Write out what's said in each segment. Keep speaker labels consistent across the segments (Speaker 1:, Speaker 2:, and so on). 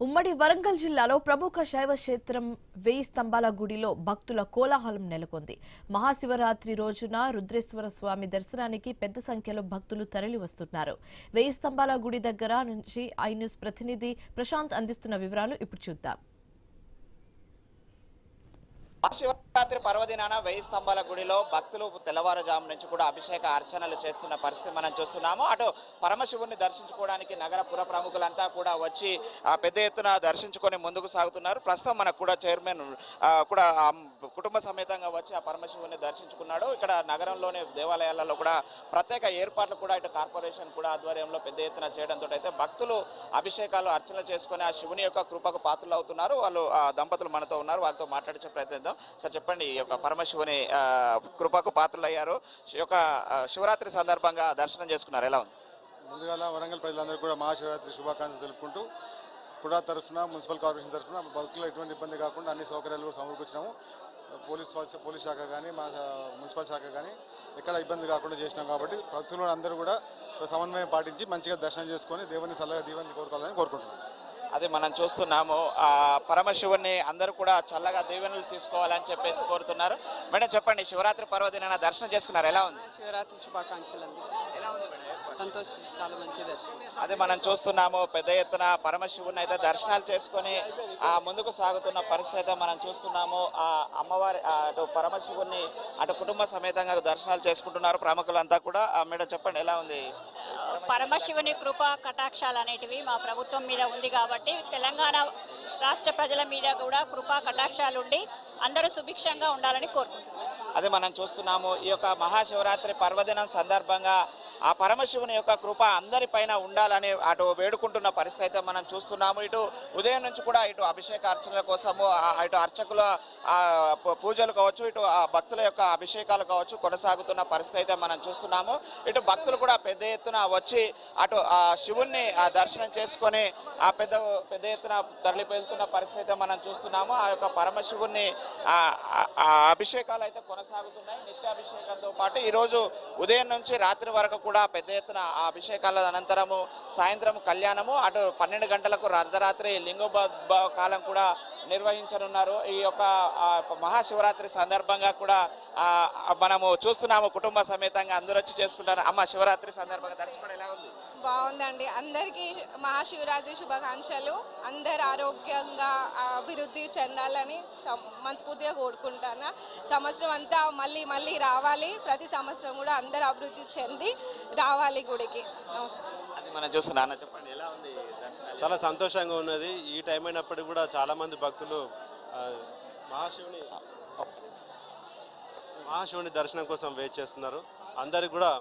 Speaker 1: ఉమ్మడి వరంగల్ జిల్లాలో ప్రముఖ శైవ క్షేత్రం వేయి స్తంభాల గుడిలో భక్తుల కోలాహలం నెలకొంది. మహాశివరాత్రి రోజున రుద్రేశ్వర స్వామి దర్శనానికి పెద్ద సంఖ్యలో భక్తులు తరలి వస్తున్నారు. వేయి స్తంభాల గుడి దగ్గర నుంచి ఐ న్యూస్ ప్రతినిధి ప్రశాంత్ అందిస్తున్న వివరాలు ఇప్పుడు చూద్దాం.
Speaker 2: మహాశివరాత్రి పర్వదినాన వేయి స్తంభాల గుడిలో భక్తులు తెల్లవారుజాము నుంచి కూడా అభిషేక అర్చనలు చేస్తున్న పరిస్థితి మనం చూస్తున్నాము. అటు పరమశివుని దర్శించుకోవడానికి నగర పుర ప్రముఖులంతా కూడా వచ్చి పెద్ద ఎత్తున దర్శించుకొని ముందుకు సాగుతున్నారు. ప్రస్తుతం మనకు కూడా చైర్మన్ కూడా కుటుంబ సమేతంగా వచ్చి ఆ పరమశివుని దర్శించుకున్నాడు. ఇక్కడ నగరంలోని దేవాలయాలలో కూడా ప్రత్యేక ఏర్పాట్లు కూడా ఇటు కార్పొరేషన్ కూడా ఆధ్వర్యంలో పెద్ద ఎత్తున చేయడంతో అయితే భక్తులు అభిషేకాలు అర్చనలు చేసుకుని ఆ శివుని యొక్క కృపకు పాత్రలు అవుతున్నారు. వాళ్ళు దంపతులు మనతో ఉన్నారు, వాళ్ళతో మాట్లాడించే ప్రయత్నిద్దాం. సార్ చెప్పండి, ఈ యొక్క పరమశివుని కృపకు పాత్రలు అయ్యారు, ఈ యొక్క శివరాత్రి సందర్భంగా దర్శనం చేసుకున్నారు, ఎలా ఉంది?
Speaker 3: ముందుగా వరంగల్ ప్రజలందరూ కూడా మహాశివరాత్రి శుభాకాంక్షలు తెలుపుకుంటూ కూడా తరఫున మున్సిపల్ కార్పొరేషన్ తరఫున భక్తులు ఎటువంటి ఇబ్బంది కాకుండా అన్ని సౌకర్యాలు కూడా సమకూర్చినాము. పోలీస్ శాఖ కానీ మా మున్సిపల్ శాఖ కానీ ఎక్కడ ఇబ్బంది కాకుండా చేసినాం. కాబట్టి భక్తులు అందరూ కూడా సమన్వయం పాటించి మంచిగా దర్శనం చేసుకొని దేవుని చల్లగా దీవెని కోరుకోవాలని కోరుకుంటున్నాం.
Speaker 2: అదే మనం చూస్తున్నాము, పరమశివుని అందరూ కూడా చల్లగా దీవెనలు తీసుకోవాలని చెప్పేసి కోరుతున్నారు. మేడం చెప్పండి, శివరాత్రి పర్వదినాన దర్శనం చేసుకున్నారు, ఎలా ఉంది?
Speaker 4: శివరాత్రి శుభాకాంక్షలు అండి.
Speaker 2: ఎలా ఉంది మేడం?
Speaker 4: సంతోషం, చాలా మంచి దర్శనం.
Speaker 2: అదే మనం చూస్తున్నాము, పెద్ద ఎత్తున పరమశివుని అయితే దర్శనాలు చేసుకొని ముందుకు సాగుతున్న పరిస్థితి అయితే మనం చూస్తున్నాము. ఆ అమ్మవారి అటు పరమశివుని అటు కుటుంబ సమేతంగా దర్శనాలు చేసుకుంటున్నారు ప్రముఖులంతా కూడా. మేడం చెప్పండి, ఎలా ఉంది?
Speaker 5: పరమశివుని కృపా కటాక్షాలు అనేటివి మా ప్రభుత్వం మీద ఉంది కాబట్టి తెలంగాణ రాష్ట్ర ప్రజల మీద కూడా కృపా కటాక్షాలు ఉండి అందరూ సుభిక్షంగా ఉండాలని కోరుకుంటున్నాం.
Speaker 2: అదే మనం చూస్తున్నాము, ఈ యొక్క మహాశివరాత్రి పర్వదినం సందర్భంగా ఆ పరమశివుని యొక్క కృప అందరిపైన ఉండాలని అటు వేడుకుంటున్న పరిస్థితి అయితే మనం చూస్తున్నాము. ఇటు ఉదయం నుంచి కూడా ఇటు అభిషేక అర్చనల కోసము ఇటు అర్చకుల పూజలు కావచ్చు, ఇటు భక్తుల యొక్క అభిషేకాలు కావచ్చు కొనసాగుతున్న పరిస్థితి అయితే మనం చూస్తున్నాము. ఇటు భక్తులు కూడా పెద్ద ఎత్తున వచ్చి అటు శివుణ్ణి దర్శనం చేసుకొని పెద్ద ఎత్తున తరలి వెళ్తున్న పరిస్థితి అయితే మనం చూస్తున్నాము. ఆ యొక్క పరమశివుణ్ణి అభిషేకాలు అయితే కొనసాగుతున్నాయి. నిత్యాభిషేకంతో పాటు ఈరోజు ఉదయం నుంచి రాత్రి వరకు కూడా పెద్ద ఎత్తున ఆ అభిషేకాల అనంతరము సాయంత్రం కళ్యాణము, అటు 12 గంటలకు అర్ధరాత్రి లింగోద్భవ కాలం కూడా నిర్వహించనున్నారు. ఈ యొక్క మహాశివరాత్రి సందర్భంగా కూడా మనము చూస్తున్నాము, కుటుంబ సమేతంగా అందరూ వచ్చి చేసుకుంటారు. అమ్మ, శివరాత్రి సందర్భంగా దర్శనం ఎలా ఉంది?
Speaker 6: బాగుందండి. అందరికీ మహాశివరాత్రి శుభాకాంక్షలు. అందరు ఆరోగ్యంగా అభివృద్ధి చెందాలని మనస్ఫూర్తిగా కోరుకుంటాను. సంవత్సరం అంతా మళ్ళీ రావాలి. ప్రతి సంవత్సరం కూడా అందరు అభివృద్ధి చెంది రావాలి గుడికి. నమస్తే.
Speaker 2: అది మనం చూస్తున్నాను, చెప్పండి ఎలా ఉంది?
Speaker 7: చాలా సంతోషంగా ఉన్నది. ఈ టైం అయినప్పటికీ కూడా చాలామంది భక్తులు మహాశివుని దర్శనం కోసం వెయిట్ చేస్తున్నారు. అందరికి కూడా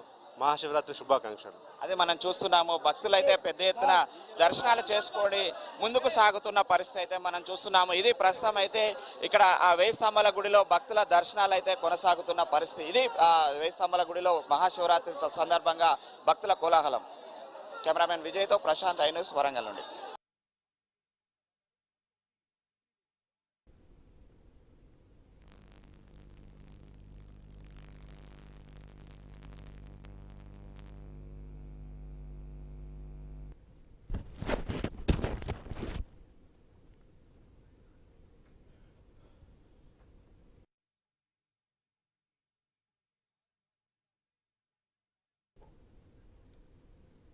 Speaker 7: మహాశివరాత్రి శుభాకాంక్షలు.
Speaker 2: అదే మనం చూస్తున్నాము, భక్తులైతే పెద్ద ఎత్తున దర్శనాలు చేసుకొని ముందుకు సాగుతున్న పరిస్థితి అయితే మనం చూస్తున్నాము. ఇది ప్రస్తుతం అయితే ఇక్కడ వేయి స్తంభాల గుడిలో భక్తుల దర్శనాలు అయితే కొనసాగుతున్న పరిస్థితి. ఇది వేయి స్తంభాల గుడిలో మహాశివరాత్రి సందర్భంగా భక్తుల కోలాహలం. కెమెరామెన్ విజయ్తో ప్రశాంత్, ఐ న్యూస్, వరంగల్ నుండి.